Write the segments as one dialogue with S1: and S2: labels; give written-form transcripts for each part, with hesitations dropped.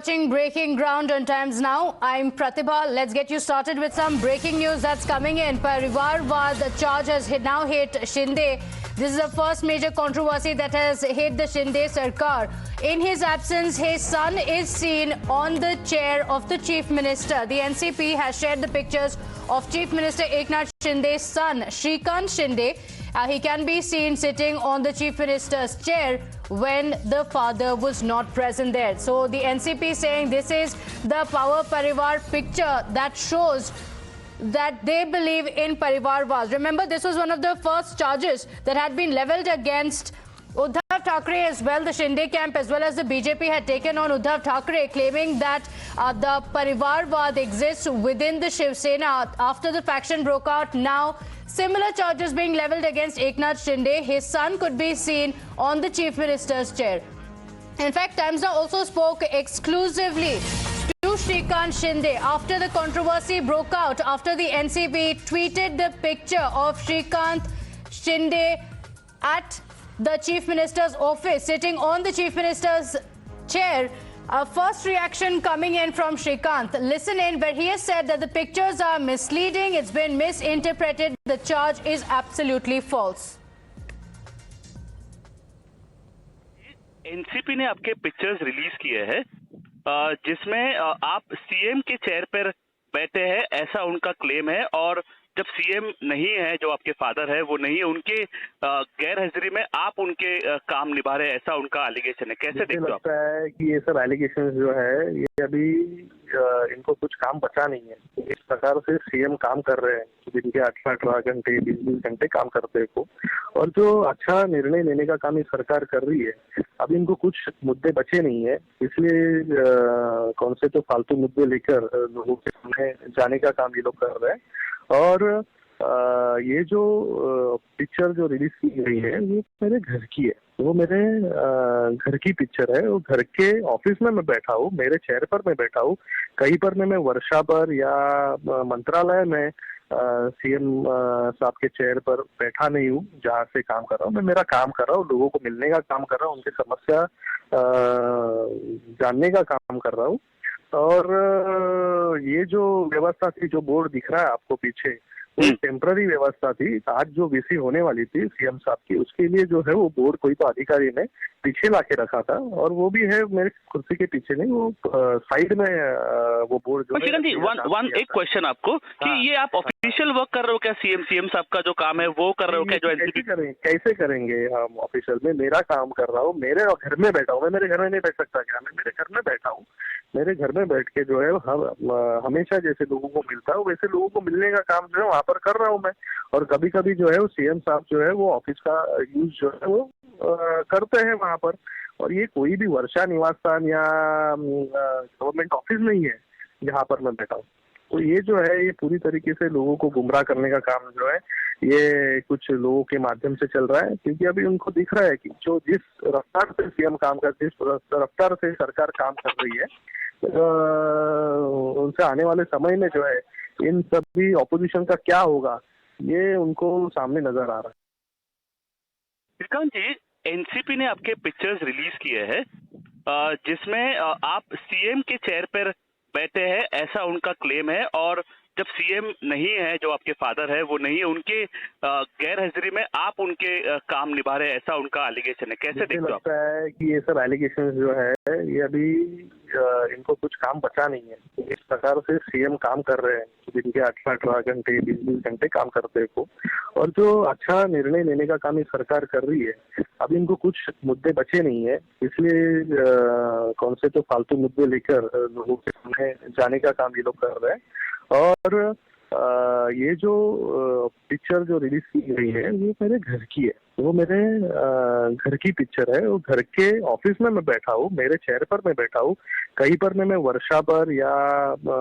S1: Watching Breaking Ground on Times Now. I'm Pratibha. Let's get you started with some breaking news that's coming in. Parivarwad charge has now hit Shinde. This is the first major controversy that has hit the Shinde Sarkar. In his absence, his son is seen on the chair of the Chief Minister. The NCP has shared the pictures of Chief Minister Eknath Shinde's son, Shrikant Shinde. He can be seen sitting on the Chief Minister's chair when the father was not present there. So the NCP saying this is the Power Parivar picture that shows that they believe in Parivarwad. Remember, this was one of the first charges that had been leveled against Uddhav Thackeray as well. The Shinde camp as well as the BJP had taken on Uddhav Thackeray, claiming that the Parivarwad exists within the Shiv Sena. After the faction broke out, now similar charges being leveled against Eknath Shinde. His son could be seen on the Chief Minister's chair. In fact, Times Now also spoke exclusively to Shrikant Shinde after the controversy broke out, after the NCP tweeted the picture of Shrikant Shinde at the Chief Minister's office, sitting on the Chief Minister's chair. First reaction coming in from Shrikant. Listen in, where he has said that the pictures are misleading, it's been misinterpreted, the charge is absolutely false.
S2: NCP ने आपके pictures release किए हैं जिसमें आप CM के chair पर बैठे हैं, ऐसा उनका क्लेम है। और जब सीएम नहीं है, जो आपके फादर है वो नहीं है, उनके गैर हाजिरी में आप उनके काम निभा रहे हैं, ऐसा उनका एलिगेशन है। कैसे देखते हो?
S3: लगता है कि ये सब एलिगेशन जो है ये अभी इनको कुछ काम बचा नहीं है। इस प्रकार से सीएम काम कर रहे हैं जिनके 18 घंटे 20 घंटे काम करते को, और जो अच्छा निर्णय लेने का काम ये सरकार कर रही है। अभी इनको कुछ मुद्दे बचे नहीं है, इसलिए कौन से तो फालतू मुद्दे लेकर लोगों के सामने जाने का काम ये लोग कर रहे हैं। और ये जो पिक्चर जो रिलीज की गई है वो मेरे घर की है, वो मेरे घर की पिक्चर है। वो घर के ऑफिस में मैं बैठा हूँ, मेरे चेयर पर मैं बैठा हूँ। कहीं पर मैं वर्षा पर या मंत्रालय में सीएम साहब के चेयर पर बैठा नहीं हूँ जहाँ से काम कर रहा हूँ। मैं मेरा काम कर रहा हूँ, लोगों को मिलने का काम कर रहा हूँ, उनकी समस्या जानने का काम कर रहा हूँ। और ये जो व्यवस्था थी, जो बोर्ड दिख रहा है आपको पीछे, वो टेम्पररी व्यवस्था थी। आज जो वीसी होने वाली थी सीएम साहब की, उसके लिए जो है वो बोर्ड कोई तो अधिकारी ने पीछे लाके रखा था, और वो भी है मेरे कुर्सी के पीछे नहीं, वो साइड में वो बोर्ड जो है।
S2: जी, एक क्वेश्चन आपको कि ये आप ऑफिशियल वर्क कर रहे हो क्या? सीएम साहब का जो काम है वो कर रहे हो क्या? जो एनसीपी
S3: कैसे करेंगे हम ऑफिशियल में? मेरा काम कर रहा हूँ, मेरे घर में बैठा हूँ। मैं मेरे घर में नहीं बैठ सकता क्या? मैं मेरे घर में बैठा हूँ। मेरे घर में बैठ के जो है हम हमेशा जैसे लोगों को मिलता हूँ वैसे लोगों को मिलने का काम जो है वहाँ पर कर रहा हूँ मैं। और कभी कभी जो है वो सीएम साहब जो है वो ऑफिस का यूज जो है वो करते हैं वहाँ पर। और ये कोई भी वर्षा निवास स्थान या गवर्नमेंट ऑफिस नहीं है जहाँ पर मैं बैठा हूँ। तो ये जो है ये पूरी तरीके से लोगों को गुमराह करने का काम जो है ये कुछ लोगों के माध्यम से चल रहा है, क्योंकि अभी उनको दिख रहा है कि जो जिस रफ्तार से सीएम काम करते, जिस रफ्तार से सरकार काम कर रही है, उनसे आने वाले समय में जो है इन सभी ऑपोजिशन का क्या होगा ये उनको सामने नजर आ रहा है।
S2: श्रीकांत जी, एनसीपी ने आपके पिक्चर्स रिलीज किए हैं जिसमें आप सीएम के चेयर पर बैठे हैं, ऐसा उनका क्लेम है। और जब सीएम नहीं है, जो आपके फादर है वो नहीं है, उनके गैर हाजिरी में आप उनके काम निभा रहे हैं, ऐसा उनका एलिगेशन है। कैसे देखते हो?
S3: लगता है कि ये सब एलिगेशन जो है ये अभी इनको कुछ काम बचा नहीं है। इस प्रकार से सीएम काम कर रहे हैं जिनके 18 घंटे 20 घंटे काम करते को, और जो अच्छा निर्णय लेने का काम ये सरकार कर रही है। अभी इनको कुछ मुद्दे बचे नहीं है, इसलिए कौन से तो फालतू मुद्दे लेकर लोगों के सामने जाने का काम ये लोग कर रहे हैं। और ये जो पिक्चर जो रिलीज की गई है वो मेरे घर की है, वो मेरे घर की पिक्चर है। वो घर के ऑफिस में मैं बैठा हूँ, मेरे चेयर पर मैं बैठा हूँ। कहीं पर मैं वर्षा पर या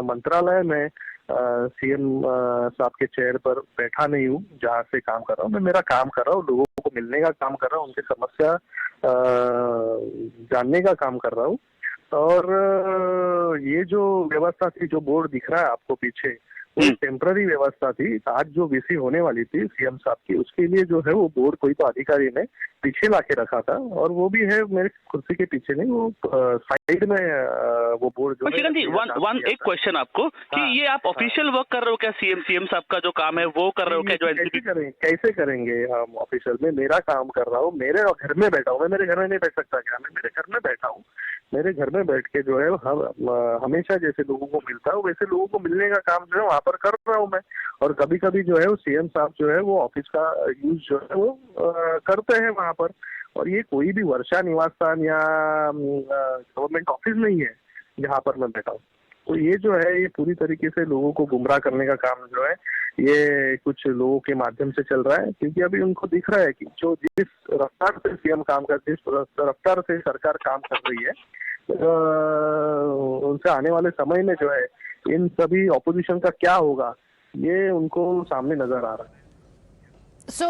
S3: मंत्रालय में सीएम साहब के चेयर पर बैठा नहीं हूँ जहाँ से काम कर रहा हूँ। मैं मेरा काम कर रहा हूँ, लोगों को मिलने का काम कर रहा हूँ, उनकी समस्या जानने का काम कर रहा हूँ। और ये जो व्यवस्था थी, जो बोर्ड दिख रहा है आपको पीछे, वो टेम्पररी व्यवस्था थी। आज जो वीसी होने वाली थी सीएम साहब की, उसके लिए जो है वो बोर्ड कोई तो अधिकारी ने पीछे लाके रखा था, और वो भी है मेरे कुर्सी के पीछे नहीं, वो साइड साइड में वो बोर्ड जो
S2: श्रीकांत जी, वन एक क्वेश्चन आपको कि ये आप ऑफिशियल वर्क कर रहे हो क्या? सीएम साहब का जो काम है वो कर रहे हो क्या? जो एनसीपी
S3: कैसे करेंगे हम ऑफिशियल में? मेरा काम कर रहा हूँ, मेरे घर में बैठा हूँ, मैं मेरे घर में नहीं बैठ सकता क्या? मैं मेरे घर में बैठा हूँ, मेरे घर में बैठ के जो है हम हमेशा जैसे लोगों को मिलता है वैसे लोगों को मिलने का काम जो है वहाँ पर कर रहा हूँ मैं। और कभी कभी जो है वो सीएम साहब जो है वो ऑफिस का यूज जो है वो करते हैं वहाँ पर। और ये कोई भी वर्षा निवास स्थान या गवर्नमेंट ऑफिस नहीं है जहाँ पर मैं बैठा हूँ। तो ये जो है ये पूरी तरीके से लोगों को गुमराह करने का काम जो है ये कुछ लोगों के माध्यम से चल रहा है, क्योंकि अभी उनको दिख रहा है कि जो जिस रफ्तार से सीएम काम करते, जिस रफ्तार से सरकार काम कर रही है, उनसे आने वाले समय में जो है इन सभी ऑपोजिशन का क्या होगा ये उनको सामने नजर आ रहा है।
S1: So